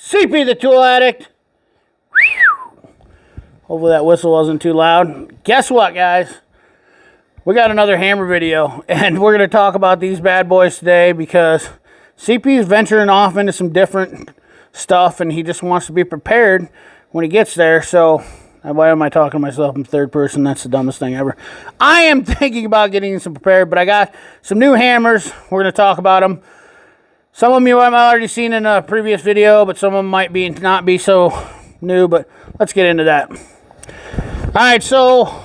CP the Tool Addict. Hopefully that whistle wasn't too loud. Guess what, guys? We got another hammer video, and we're going to talk about these bad boys today because CP is venturing off into some different stuff, and he just wants to be prepared when he gets there. So, why am I talking to myself in third person? That's the dumbest thing ever. I am thinking about getting some prepared, but I got some new hammers. We're going to talk about them. Some of them you have already seen in a previous video, but some of them might be not be so new, but let's get into that. All right, so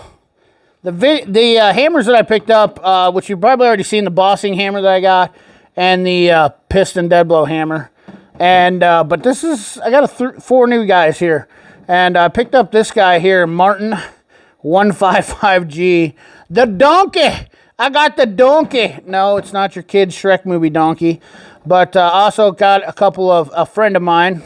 the hammers that I picked up, which you've probably already seen, the bossing hammer that I got, and the piston dead blow hammer. And but this is, I got four new guys here. And I picked up this guy here, Martin 155G. The donkey! I got the donkey! No, it's not your kid's Shrek movie donkey. But also got a couple of, a friend of mine,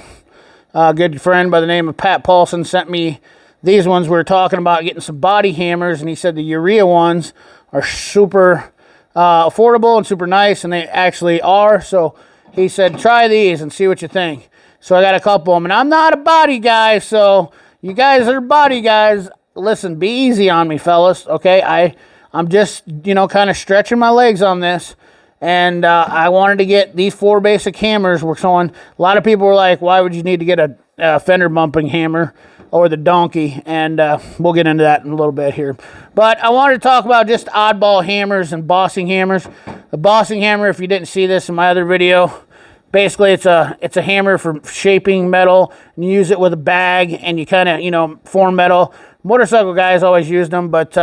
a good friend by the name of Pat Paulson, sent me these ones. We were talking about getting some body hammers, and he said the Urrea ones are super affordable and super nice, and they actually are. So he said, try these and see what you think. So I got a couple of them, and I'm not a body guy, so you guys are body guys. Listen, be easy on me, fellas, okay? I'm just, you know, kind of stretching my legs on this, and I wanted to get these four basic hammers. We're showing, a lot of people were like, why would you need to get a fender bumping hammer or the donkey? And we'll get into that in a little bit here. But I wanted to talk about just oddball hammers and bossing hammers. The bossing hammer, if you didn't see this in my other video, basically, it's a hammer for shaping metal, and you use it with a bag, and you kind of, you know, form metal. Motorcycle guys always use them, but,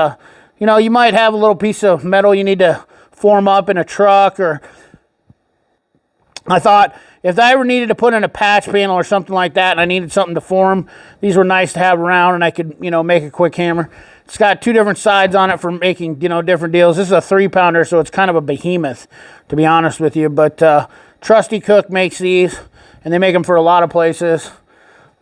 you know, you might have a little piece of metal you need to form up in a truck, or I thought if I ever needed to put in a patch panel or something like that, and I needed something to form, these were nice to have around, and I could, you know, make a quick hammer. It's got two different sides on it for making, you know, different deals. This is a 3-pounder, so it's kind of a behemoth, to be honest with you, but, Trusty Cook makes these, and they make them for a lot of places.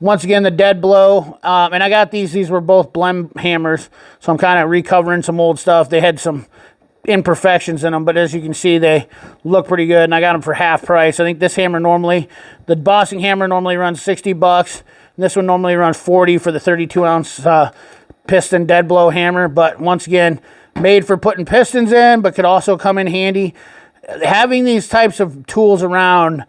Once again, the dead blow, and I got these were both blend hammers, so I'm kind of recovering some old stuff. They had some imperfections in them, but as you can see, they look pretty good, and I got them for half price. I think this hammer normally, the bossing hammer normally runs $60, and this one normally runs $40 for the 32-ounce piston dead blow hammer, but once again, made for putting pistons in, but could also come in handy. Having these types of tools around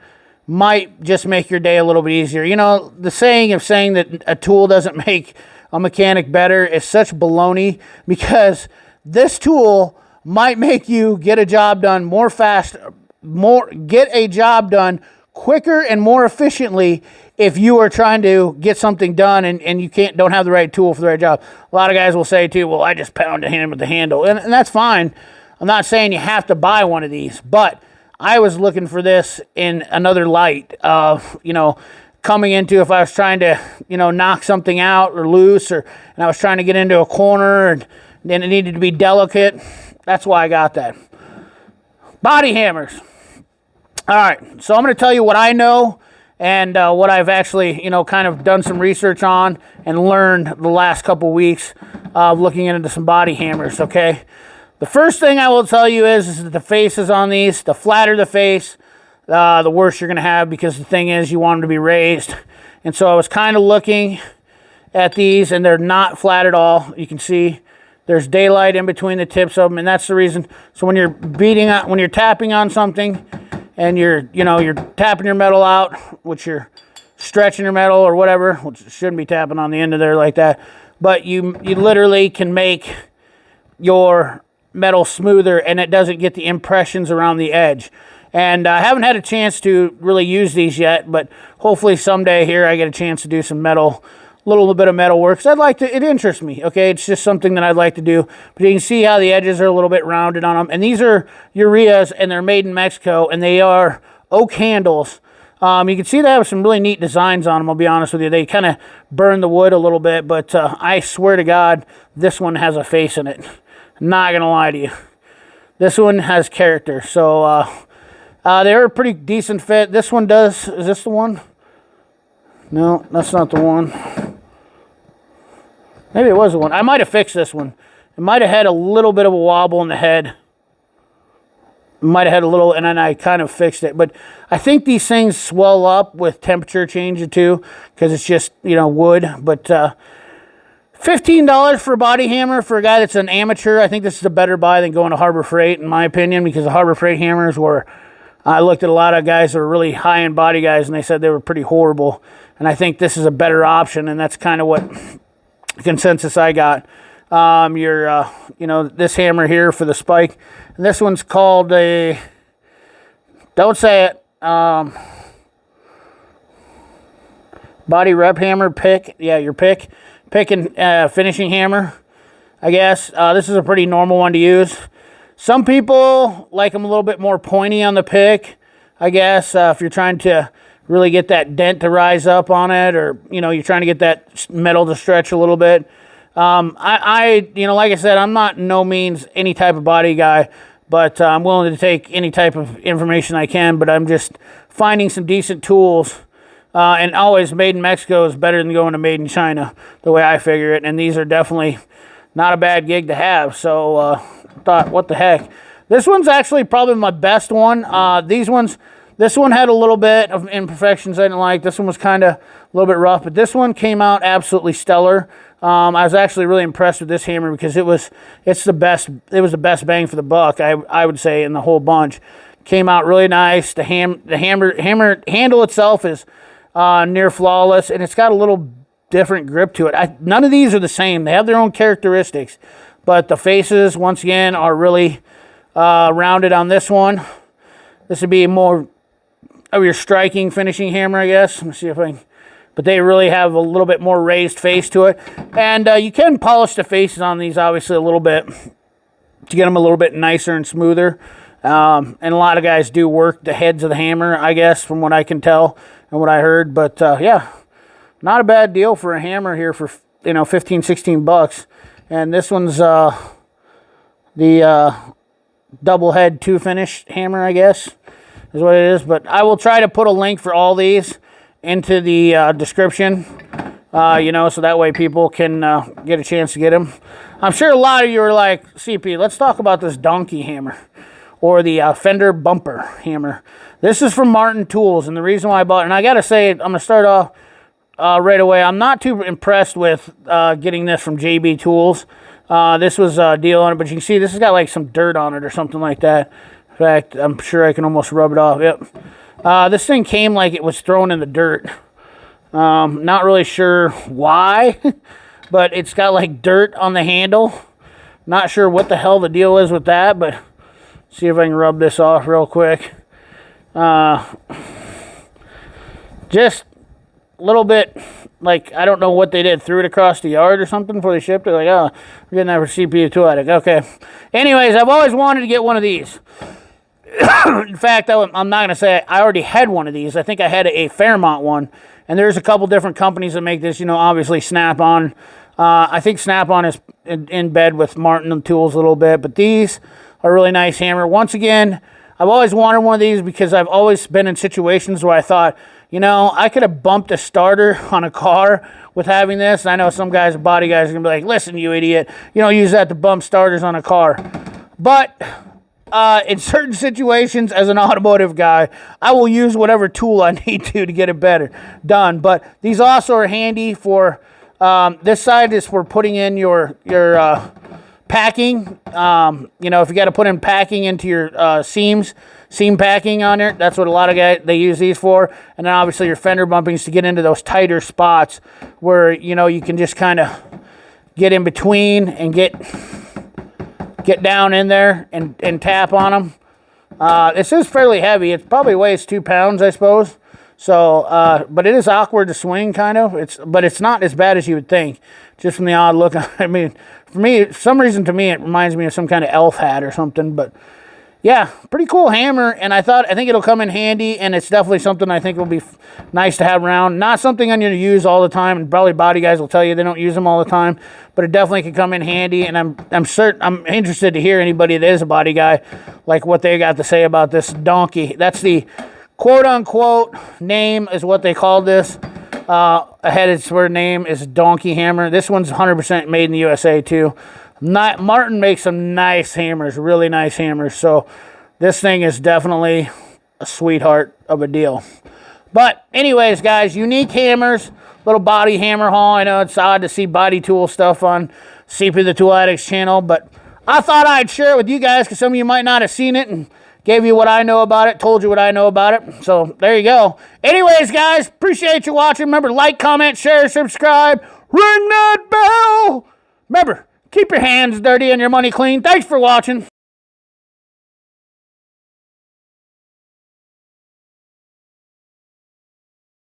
might just make your day a little bit easier. You know, the saying of saying that a tool doesn't make a mechanic better is such baloney, because this tool might make you get a job done get a job done quicker and more efficiently if you are trying to get something done and you don't have the right tool for the right job. A lot of guys will say too, well, I just pound a hand with the handle, and that's fine. I'm not saying you have to buy one of these, but I was looking for this in another light of, you know, coming into if I was trying to, you know, knock something out or loose, and I was trying to get into a corner and then it needed to be delicate. That's why I got that. Body hammers. All right, so I'm going to tell you what I know and what I've actually, you know, kind of done some research on and learned the last couple weeks of looking into some body hammers, okay? The first thing I will tell you is that the faces on these, the flatter the face, the worse you're going to have, because the thing is you want them to be raised. And so I was kind of looking at these, and they're not flat at all. You can see there's daylight in between the tips of them, and that's the reason. So when you're when you're tapping on something, and you're tapping your metal out, which you're stretching your metal or whatever, which shouldn't be tapping on the end of there like that, but you literally can make your metal smoother, and it doesn't get the impressions around the edge. And I haven't had a chance to really use these yet, but hopefully someday here I get a chance to do some metal, a little bit of metal work, because I'd like to, it interests me, okay? It's just something that I'd like to do. But you can see how the edges are a little bit rounded on them, and these are Urreas, and they're made in Mexico, and they are oak handles. You can see they have some really neat designs on them, I'll be honest with you. They kind of burn the wood a little bit, but I swear to God, this one has a face in it. Not gonna lie to you, this one has character. So they're a pretty decent fit. This one does. Is this the one? No, that's not the one. Maybe it was the one. I might have fixed this one. It might have had a little bit of a wobble in the head. might have had a little, and then I kind of fixed it. But I think these things swell up with temperature change too, because it's just, you know, wood. But $15 for a body hammer for a guy that's an amateur. I think this is a better buy than going to Harbor Freight, in my opinion, because the Harbor Freight hammers were, I looked at a lot of guys that were really high-end body guys, and they said they were pretty horrible. And I think this is a better option, and that's kind of what consensus I got. You know, this hammer here for the spike. And this one's called a, don't say it, body rep hammer, pick. Yeah, your pick and finishing hammer, I guess. This is a pretty normal one to use. Some people like them a little bit more pointy on the pick, I guess, if you're trying to really get that dent to rise up on it, or, you know, you're trying to get that metal to stretch a little bit. You know, like I said, I'm not no means any type of body guy, but I'm willing to take any type of information I can, but I'm just finding some decent tools, and always made in Mexico is better than going to made in China, the way I figure it, and these are definitely not a bad gig to have, so thought, what the heck. This one's actually probably my best one. This one had a little bit of imperfections I didn't like. This one was kind of a little bit rough, but this one came out absolutely stellar. I was actually really impressed with this hammer because it was the best bang for the buck, I would say, in the whole bunch. Came out really nice. The hammer handle itself is near flawless, and it's got a little different grip to it. None of these are the same. They have their own characteristics, but the faces, once again, are really rounded on this one. This would be more of your striking finishing hammer, I guess. Let me see if I can. But they really have a little bit more raised face to it. And you can polish the faces on these, obviously, a little bit to get them a little bit nicer and smoother. And a lot of guys do work the heads of the hammer, I guess, from what I can tell and what I heard. But, yeah, not a bad deal for a hammer here for, you know, 15, 16 bucks. And this one's the double head 2-finish hammer, I guess, is what it is. But I will try to put a link for all these into the description, you know, so that way people can get a chance to get them. I'm sure a lot of you are like, CP, let's talk about this donkey hammer, or the Fender bumper hammer. This is from Martin Tools, and the reason why I bought it, and I gotta say, I'm gonna start off right away, I'm not too impressed with getting this from JB Tools. This was a deal on it, but you can see this has got like some dirt on it or something like that. In fact, I'm sure I can almost rub it off. Yep. This thing came like it was thrown in the dirt. Not really sure why, but it's got like dirt on the handle. Not sure what the hell the deal is with that, but see if I can rub this off real quick. Just a little bit, like, I don't know what they did. Threw it across the yard or something before they shipped it. Like, oh, we're getting that for CPU tool addict. Okay. Anyways, I've always wanted to get one of these. In fact, I'm not going to say I already had one of these. I think I had a Fairmont one. And there's a couple different companies that make this, you know, obviously Snap-on. I think Snap-on is in bed with Martin Tools a little bit. But these are a really nice hammer. Once again, I've always wanted one of these because I've always been in situations where I thought, you know, I could have bumped a starter on a car with having this. And I know some guys, body guys, are going to be like, listen, you idiot, you don't use that to bump starters on a car. But in certain situations, as an automotive guy, I will use whatever tool I need to get it better done. But these also are handy for, this side is for putting in your packing. You know, if you got to put in packing into your seam packing on there, that's what a lot of guys, they use these for. And then obviously your fender bumpings to get into those tighter spots where, you know, you can just kind of get in between and get down in there and tap on them. This is fairly heavy. It probably weighs 2 pounds, I suppose. So, but it is awkward to swing, kind of. But it's not as bad as you would think, just from the odd look. I mean, for me, for some reason, to me, it reminds me of some kind of elf hat or something. But yeah, pretty cool hammer, and I think it'll come in handy, and it's definitely something I think will be nice to have around. Not something I'm going to use all the time, and probably body guys will tell you they don't use them all the time, but it definitely can come in handy, and I'm interested to hear anybody that is a body guy, like what they got to say about this donkey. That's the quote-unquote name is what they called this. Ahead its word name is donkey hammer. This one's 100% made in the USA too. Martin makes some nice hammers, really nice hammers. So this thing is definitely a sweetheart of a deal. But anyways, guys, unique hammers, little body hammer haul. I know it's odd to see body tool stuff on CP the Tool Addicts channel, but I thought I'd share it with you guys because some of you might not have seen it, and gave you what I know about it, told you what I know about it. So there you go. Anyways, guys, appreciate you watching. Remember, like, comment, share, subscribe, ring that bell. Remember, keep your hands dirty and your money clean. Thanks for watching.